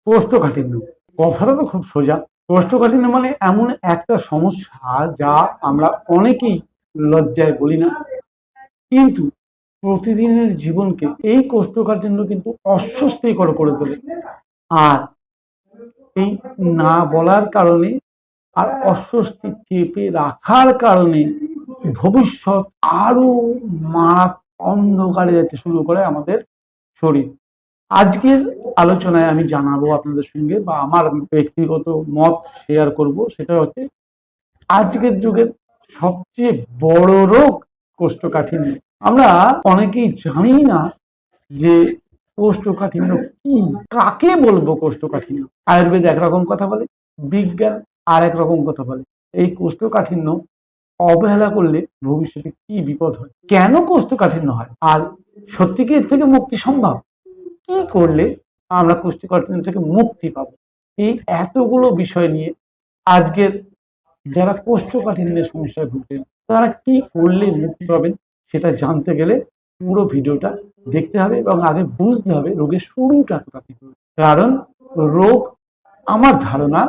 কোষ্ঠকাঠিন্য কথাটা তো খুব সোজা। কোষ্ঠকাঠিন্য মানে এমন একটা সমস্যা যা আমরা অনেকেই লজ্জায় বলি না, কিন্তু প্রতিদিনের জীবনকে এই কোষ্ঠকাঠিন্য কিন্তু অস্বস্তিকর করে তোলে। আর এই না বলার কারণে আর অস্বস্তি চেপে রাখার কারণে ভবিষ্যৎ আরো অন্ধকারে যেতে শুরু করে আমাদের শরীর। আজকের আলোচনায় আমি জানাবো আপনাদের সঙ্গে বা আমার ব্যক্তিগত মত শেয়ার করব, সেটা হচ্ছে আজকের যুগের সবচেয়ে বড় রোগ কোষ্ঠকাঠিন্য। আমরা অনেকেই জানি না যে কোষ্ঠকাঠিন্য কি, কাকে বলবো কোষ্ঠকাঠিন্য। আয়ুর্বেদ একরকম কথা বলে, বিজ্ঞান আর এক রকম কথা বলে। এই কোষ্ঠকাঠিন্য অবহেলা করলে ভবিষ্যতে কি বিপদ হয়, কেন কোষ্ঠকাঠিন্য হয়, আর সত্যি কি এর থেকে মুক্তি সম্ভব, কি করলে আমরা কোষ্ঠকাঠিন্য থেকে মুক্তি পাবো, এই এতগুলো বিষয় নিয়ে আজকের যারা কোষ্ঠকাঠিন্যের সমস্যায় ভুগছেন তারা কি করলে মুক্তি পাবেন সেটা জানতে গেলে পুরো ভিডিওটা দেখতে হবে এবং আগে বুঝতে হবে রোগের শুরুটা কোথা থেকে। কারণ রোগ, আমার ধারণা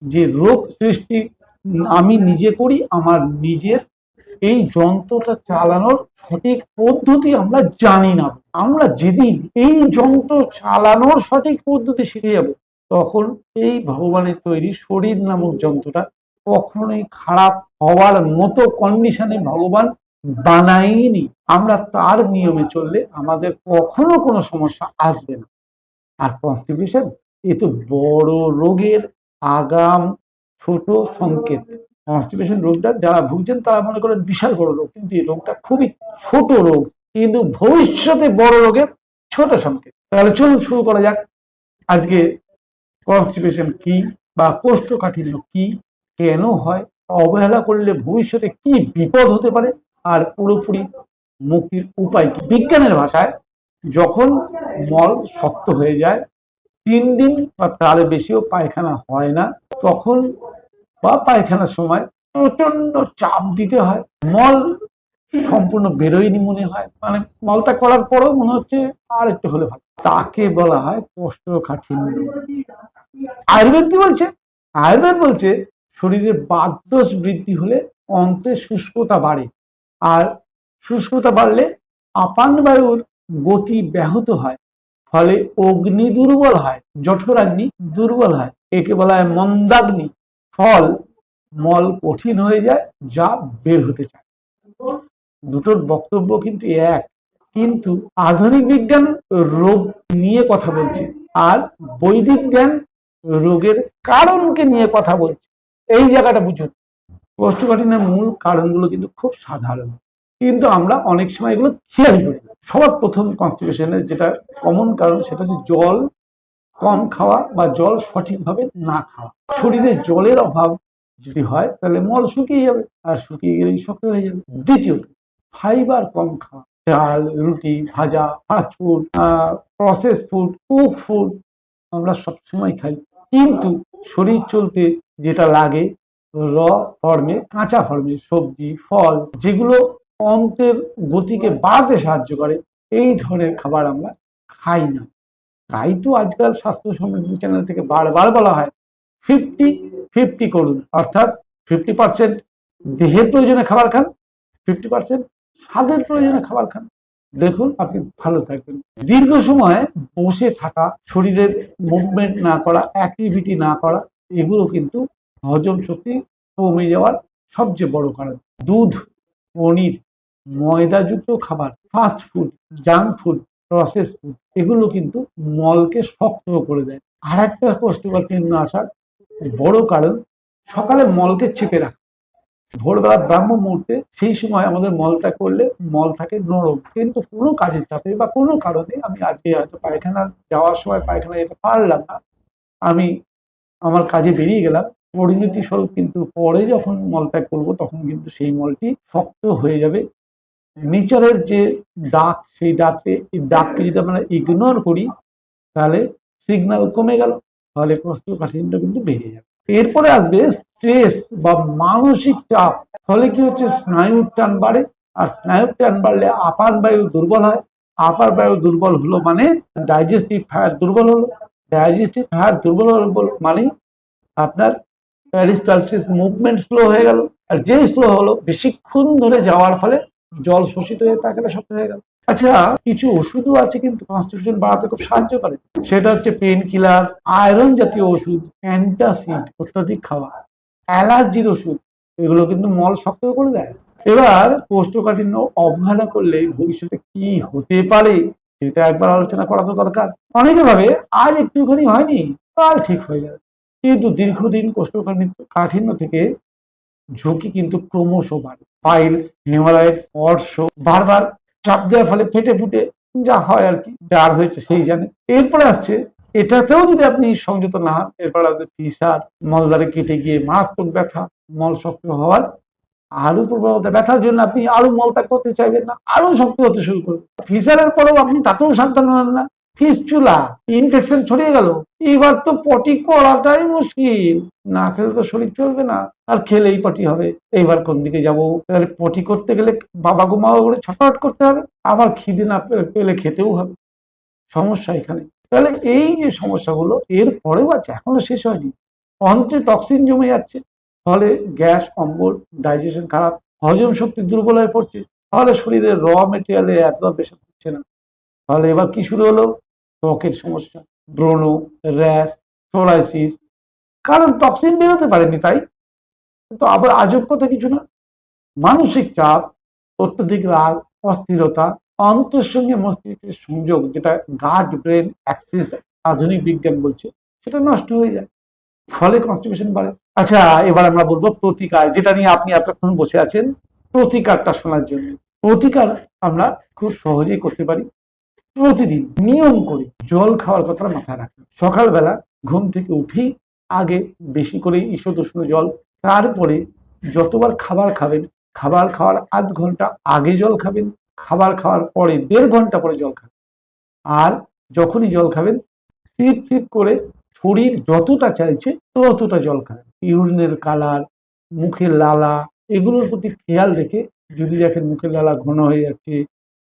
যে রোগ সৃষ্টি আমি নিজে করি, আমার নিজের এই যন্ত্রটা চালানোর সঠিক পদ্ধতি আমরা জানি না। আমরা যেদিন এই যন্ত্র চালানোর সঠিক পদ্ধতি শিখে যাব, তখন এই ভগবানের তৈরি শরীর নামক যন্ত্রটা কখনোই খারাপ হওয়ার মতো কন্ডিশনে ভগবান বানায়নি। আমরা তার নিয়মে চললে আমাদের কখনো কোনো সমস্যা আসবে না। আর কনস্টিপেশন এ তো বড় রোগের আগাম ছোট সংকেত। কনস্টিপেশন রোগটা যারা ভুগছেন তারা মনে করেন বিশাল বড় রোগ, কিন্তু এই রোগটা খুবই ছোট রোগ, কিন্তু ভবিষ্যতে বড় রোগের ছোট সংকেত। তাহলে চলুন শুরু করা যাক। আজকে কনস্টিপেশন কি বা কোষ্ঠকাঠিন্য কি, কেন হয়, অবহেলা করলে ভবিষ্যতে কি বিপদ হতে পারে, আর পুরোপুরি মুক্তির উপায় কি। বিজ্ঞানের ভাষায় যখন মল শক্ত হয়ে যায়, 3 দিন বা তার বেশিও পায়খানা হয় না, তখন বা পায়খানার সময় প্রচন্ড চাপ দিতে হয়, মল সম্পূর্ণ বেরোয়নি মনে হয়, মানে মলটা করার পরেও মনে হচ্ছে আর একটু হলে ভালো, তাকে বলা হয় কোষ্ঠকাঠিন্য। আয়ুর্বেদ কি বলছে? আয়ুর্বেদ বলছে শরীরের বাতদোষ বৃদ্ধি হলে অন্ত্রে শুষ্কতা বাড়ে, আর শুষ্কতা বাড়লে আপান বায়ুর গতি ব্যাহত হয়, ফলে অগ্নি দুর্বল হয়, জঠরাগ্নি দুর্বল হয়, একে বলা হয় মন্দাগ্নি। ফল মল কঠিন হয়ে যায়, যা বের হতে চায়। দুটোর বক্তব্য কিন্তু এক, কিন্তু আধুনিক বিজ্ঞান রোগ নিয়ে কথা বলছে আর বৈদিক জ্ঞান রোগের কারণকে নিয়ে কথা বলছে। এই জায়গাটা বুঝুন। কোষ্ঠকাঠিন্যের মূল কারণগুলো কিন্তু খুব সাধারণ, কিন্তু আমরা অনেক সময় এগুলো খেয়াল করি না। সবার প্রথম কনস্টিপেশনের যেটা কমন কারণ, সেটা হচ্ছে জল কম খাওয়া বা জল সঠিকভাবে না খাওয়া। শরীরে জলের অভাব যদি হয় তাহলে মল শুকিয়ে যাবে, আর শুকিয়ে গেলেই শক্ত হয়ে যাবে। দ্বিতীয়ত, ফাইবার কম খাওয়া, চাল, রুটি, ভাজা, fast food, process food, cook food আমরা সবসময় খাই, কিন্তু শরীর চলতে যেটা লাগে র ফর্মে, কাঁচা ফর্মে সবজি, ফল, যেগুলো অন্ত্রের গতিকে বাড়াতে সাহায্য করে, এই ধরনের খাবার আমরা খাই না। তাই তো আজকাল স্বাস্থ্য সমৃদ্ধি চ্যানেল থেকে বারবার বলা হয় 50-50 করুন, অর্থাৎ 50% দেহের প্রয়োজনে খাবার খান, 50% স্বাদের প্রয়োজনে খাবার খান। দেখুন আপনি ভালো থাকবেন। দীর্ঘ সময় বসে থাকা, শরীরের মুভমেন্ট না করা, অ্যাক্টিভিটি না করা, এগুলো কিন্তু হজম শক্তি কমে যাওয়ার সবচেয়ে বড় কারণ। দুধ, পনির, ময়দাযুক্ত খাবার, fast food, junk food, process food, এগুলো কিন্তু মলকে শক্ত করে দেয়। আর একটা কোষ্ঠকাঠিন্য আসার বড় কারণ, সকালে মলকে চেপে রাখা। ভোরবেলা ব্রাহ্ম মুহূর্তে সেই সময় আমাদের মলটা করলে মল থাকে নরম, কিন্তু কোনো কাজের চাপে বা কোনো কারণে আমি আজকে হয়তো পায়খানা যাওয়ার সময় পায়খানা যেতে পারলাম না, আমি আমার কাজে বেরিয়ে গেলাম, পরিণতি স্বরূপ কিন্তু পরে যখন মলত্যাগ করবো তখন কিন্তু সেই মলটি শক্ত হয়ে যাবে। নেচারের যে ডাক, সেই ডাককে যদি আমরা ইগনোর করি তাহলে সিগন্যাল কমে গেল, তাহলে কোষ্ঠকাঠিন্য কিন্তু বেড়ে যাবে। এরপরে আসবে স্ট্রেস বা মানসিক চাপ। ফলে কি হচ্ছে, স্নায়ুর টান বাড়ে, আর স্নায়ুর টান বাড়লে আপান বায়ু দুর্বল হয়। আপার বায়ু দুর্বল হলো মানে ডাইজেস্টিভ ফায়ার দুর্বল হলো, ডাইজেস্টিভ হার দুর্বল হলো মানে আপনার পেরিস্টালসিস মুভমেন্ট স্লো হয়ে গেল, আর যেই স্লো হলো বেশিক্ষণ ধরে যাওয়ার ফলে জল শোষিত হয়ে তাকে শক্ত হয়ে গেল। আচ্ছা, কিছু ওষুধও আছে কিন্তু কনস্টিটিউশন বাড়াতে খুব সাহায্য করে। সেটা হচ্ছে পেন কিলার, আয়রন জাতীয় ওষুধ, অ্যান্টাসিড অত্যাধিক খাওয়া, অ্যালার্জির ওষুধ, এগুলো কিন্তু মল শক্ত করে দেয়। এবার কোষ্ঠকাঠিন্য অবহেলা করলে ভবিষ্যতে কি হতে পারে সেটা একবার আলোচনা করা তো দরকার। অনেকে ভাবে আজ একটুখানি হয়নি কাল ঠিক হয়ে যাবে, কিন্তু দীর্ঘদিন কোষ্ঠকাঠিন্য থেকে ঝুঁকি কিন্তু ক্রমশ বাড়ে। পাইলস, হেমারাইড, অর্শ বারবার চাপ দেওয়ার ফলে ফেটে ফুটে যা হয় আর কি, যার হয়েছে সেই জানে। এরপরে আসছে, এটাতেও যদি আপনি সংযত না হন, এরপর আসবে ফিসার, মলদ্বারে কেটে গিয়ে মারাত্মক ব্যথা, মল শক্ত হওয়ার আরো প্রবণতা, ব্যথার জন্য আপনি আরো মলত্যাগ করতে চাইবেন না, আরো শক্ত হতে শুরু করবে। ফিসারের পরেও আপনি তাতেও সাবধান হন না, ফিস্চুলা, ইনফেকশন ছড়িয়ে গেল, এবার তো পটি করাটাই মুশকিল। না খেলে তো শরীর চলবে না, আর খেলেই পটি হবে। এইবার কোন দিকে যাবো? তাহলে পটি করতে গেলে বাবা গো মা করে ছটফট করতে হবে, আবার খিদে না পেলে খেতেও হবে। সমস্যা এখানে। তাহলে এই যে সমস্যাগুলো এর পরেও আছে, এখনো শেষ হয়নি। অন্ত্রে টক্সিন জমে যাচ্ছে, ফলে গ্যাস, অম্বল, ডাইজেশন খারাপ, হজম শক্তি দুর্বল হয়ে পড়ছে, ফলে শরীরের র মেটেরিয়ালের অ্যাবজর্বেশন হচ্ছে না। তাহলে এবার কি শুরু হলো? ত্বকের সমস্যা, ব্রণ, র্যাশ, সোরাইসিস, কারণ টক্সিন বেরোতে পারেনি তাই। কিন্তু আবার আজব কথা কিছু না, মানসিক চাপ, অত্যধিক রাগ, অস্থিরতা, অন্তর সঙ্গে মস্তিষ্কের সংযোগ, যেটা গাট ব্রেন অ্যাক্সিস আধুনিক বিজ্ঞান বলছে, সেটা নষ্ট হয়ে যায়, ফলে কনস্টিপেশন বাড়ে। আচ্ছা, এবার আমরা বলবো প্রতিকার, যেটা নিয়ে আপনি এতক্ষণ বসে আছেন, প্রতিকারটা শোনার জন্য। প্রতিকার আমরা খুব সহজেই করতে পারি। প্রতিদিন নিয়ম করে জল খাওয়ার কথা মাথায় রাখবেন। সকালবেলা ঘুম থেকে উঠেই আগে বেশি করে ঈষৎ উষ্ণ জল, তারপরে যতবার খাবার খাবেন, খাবার খাওয়ার আধ ঘন্টা আগে জল খাবেন, খাবার খাওয়ার পরে 1.5 ঘন্টা পরে জল খাবেন। আর যখনই জল খাবেন, সিপ সিপ করে শরীর যতটা চাইছে ততটা জল খাবেন। ইউরিনের কালার, মুখের লালা, এগুলোর প্রতি খেয়াল রেখে যদি দেখেন মুখের লালা ঘন হয়ে যাচ্ছে,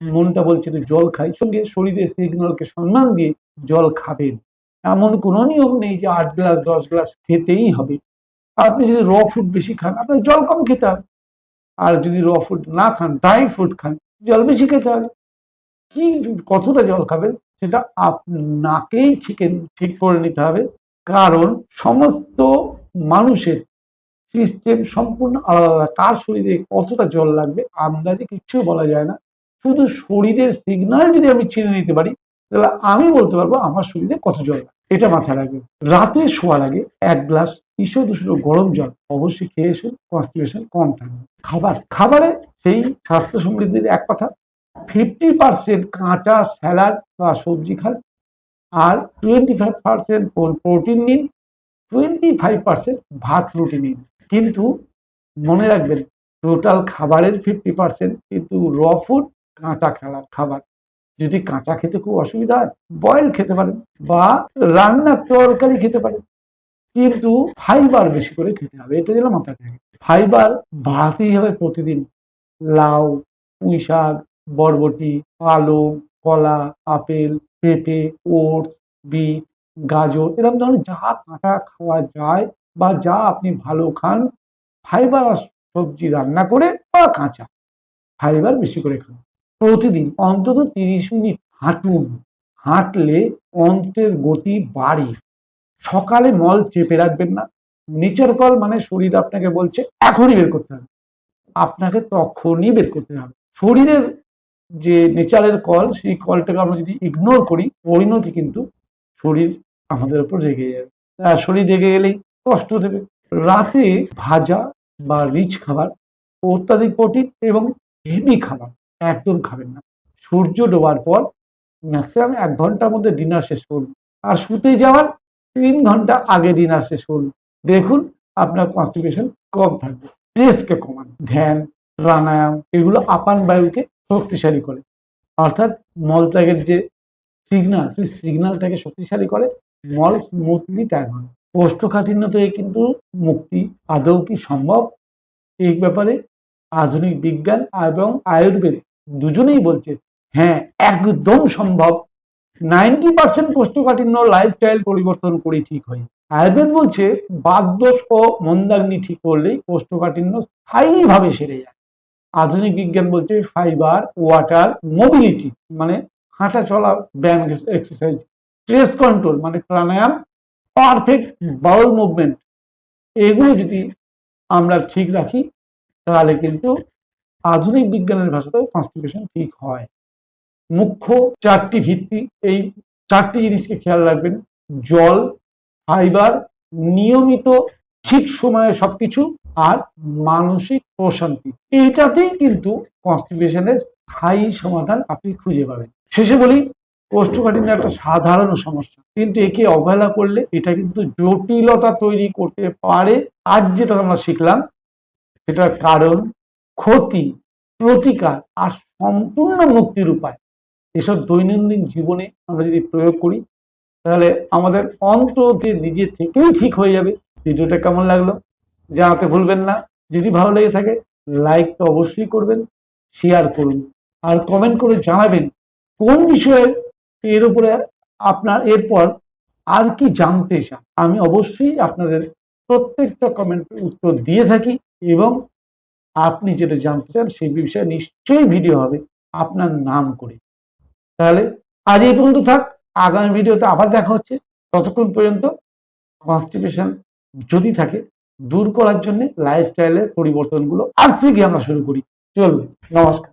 মনটা বলছে যে জল খাই, সঙ্গে শরীরের সিগন্যালকে সম্মান দিয়ে জল খাবেন। এমন কোনো নিয়ম নেই যে 8 গ্লাস 10 গ্লাস খেতেই হবে। আপনি যদি র ফুড বেশি খান, আপনার জল কম খেতে হবে। আর যদি র ফুড না খান, ড্রাই ফুড খান, জল বেশি খেতে হবে। কি কতটা জল খাবেন সেটা আপনাকেই ঠিক করে নিতে হবে, কারণ সমস্ত মানুষের সিস্টেম সম্পূর্ণ আলাদা আলাদা। কার শরীরে কতটা জল লাগবে আন্দাজে কিচ্ছু বলা যায় না। শুধু শরীরের সিগন্যাল যদি আমি চিনে নিতে পারি, তাহলে আমি বলতে পারবো আমার শরীরে কত জল লাগবে। এটা মাথায় রাখবেন। রাতে শোয়ার আগে 1 গ্লাস ঈষৎ উষ্ণ গরম জল অবশ্যই খেয়ে এসে কনস্টিপেশন কম থাকবে। খাবারে সেই স্বাস্থ্য সমৃদ্ধির এক কথা, 50% কাঁচা স্যালাড বা সবজি খান, আর 25% প্রোটিন নিন, 25% ভাত রুটি নিন। কিন্তু মনে রাখবেন, টোটাল খাবারের 50% কিন্তু র ফুড, কাঁচা খাবার। যদি কাঁচা খেতে খুব অসুবিধা হয়, বয়েল খেতে পারেন বা রান্নার তরকারি খেতে পারেন, কিন্তু ফাইবার বেশি করে খেতে হবে, এটা যেন মাথায় থাকে। ফাইবার বাড়াতেই হবে প্রতিদিন। লাউ, পুঁই শাক, বরবটি, পালং, কলা, আপেল, পেঁপে, ওটস, বিট, গাজর, এরকম ধরনের যা কাঁচা খাওয়া যায় বা যা আপনি ভালো খান, ফাইবার সবজি রান্না করে বা কাঁচা, ফাইবার বেশি করে খান। প্রতিদিন অন্তত 30 মিনিট হাঁটুন। হাঁটলে অন্ত্রের গতি বাড়ে। সকালে মল চেপে রাখবেন না। নিচের কল মানে শরীর আপনাকে বলছে এখনই বের করতে হবে, আপনাকে তখনই বের করতে হবে। শরীরের যে নেচারের কল, সেই কলটাকে আমরা যদি ইগনোর করি, পরিণতি কিন্তু শরীর আমাদের উপর রেগে যাবে। আর শরীর রেগে গেলেই কষ্ট দেবে। রাতে ভাজা বা রিচ খাবার, অত্যাধিক প্রোটিন এবং হেভি খাবার একদম খাবেন না। সূর্য ডোবার পর ম্যাক্সিমাম 1 ঘন্টার মধ্যে ডিনার শেষ করুন, আর শুতে যাওয়ার 3 ঘন্টা আগে ডিনার শেষ করুন। দেখুন আপনার কনস্টিপেশন কম থাকবে। স্ট্রেসকে কমান, ধ্যান, প্রাণায়াম, এগুলো আপান বায়ুকে শক্তিশালী করে, অর্থাৎ মলত্যাগের যে সিগন্যাল, সেই সিগন্যালটাকে শক্তিশালী করে, মল স্মুথলি ত্যাগ হয়। কোষ্ঠকাঠিন্য থেকে কিন্তু মুক্তি আদৌ কি সম্ভব? এই ব্যাপারে আধুনিক বিজ্ঞান এবং আয়ুর্বেদ দুজনেই বলছে হ্যাঁ, একদম সম্ভব। 90% কোষ্ঠকাঠিন্য লাইফস্টাইল পরিবর্তন করে ঠিক হয়। আয়ুর্বেদ বলছে বাতদোষ ও মন্দাগ্নি ঠিক করলেই কোষ্ঠকাঠিন্য স্থায়ীভাবে সেরে যায়। আধুনিক বিজ্ঞান বলছে ফাইবার, ওয়াটার, মোবিলিটি মানে হাঁটা চলা, ব্যায়াম, এক্সারসাইজ, স্ট্রেস কন্ট্রোল মানে প্রাণায়াম, পারফেক্ট বাউল মুভমেন্ট, এগুলো যদি আমরা ঠিক রাখি তাহলে কিন্তু আধুনিক বিজ্ঞানের ভাষাতেও কনস্টিপেশন ঠিক হয়। মুখ্য চারটি ভিত্তি, এই চারটি জিনিসকে খেয়াল রাখবেন: জল, ফাইবার, নিয়মিত ঠিক সময়ে সবকিছু, আর মানসিক প্রশান্তি। এইটাতেই কিন্তু কনস্টিপেশনের স্থায়ী সমাধান আপনি খুঁজে পাবেন। শেষে বলি, কোষ্ঠকাঠিন্য একটা সাধারণ সমস্যা, কিন্তু একে অবহেলা করলে এটা কিন্তু জটিলতা তৈরি করতে পারে। আজ যেটা আমরা শিখলাম সেটার কারণ, ক্ষতি, প্রতিকার আর সম্পূর্ণ মুক্তির উপায়, এসব দৈনন্দিন জীবনে আমরা যদি প্রয়োগ করি তাহলে আমাদের অন্তত নিজে থেকেই ঠিক হয়ে যাবে। ভিডিওটা কেমন লাগলো জানাতে ভুলবেন না। যদি ভালো লেগে থাকে লাইক তো অবশ্যই করবেন, শেয়ার করুন, আর কমেন্ট করে জানাবেন কোন বিষয়ে এর উপরে আপনার এরপর আর কি জানতে চান। আমি অবশ্যই আপনাদের প্রত্যেকটা কমেন্টের উত্তর দিয়ে থাকি, এবং আপনি যেটা জানতে চান সেই বিষয়ে নিশ্চয়ই ভিডিও হবে আপনার নাম করে। তাহলে আজ এই পর্যন্ত থাক, আগামী ভিডিওতে আবার দেখা হচ্ছে। ততক্ষণ পর্যন্ত কনস্টিপেশন যদি থাকে দূর করার জন্য লাইফস্টাইলের পরিবর্তনগুলো আজ থেকে আমরা শুরু করি। চলুন, নমস্কার।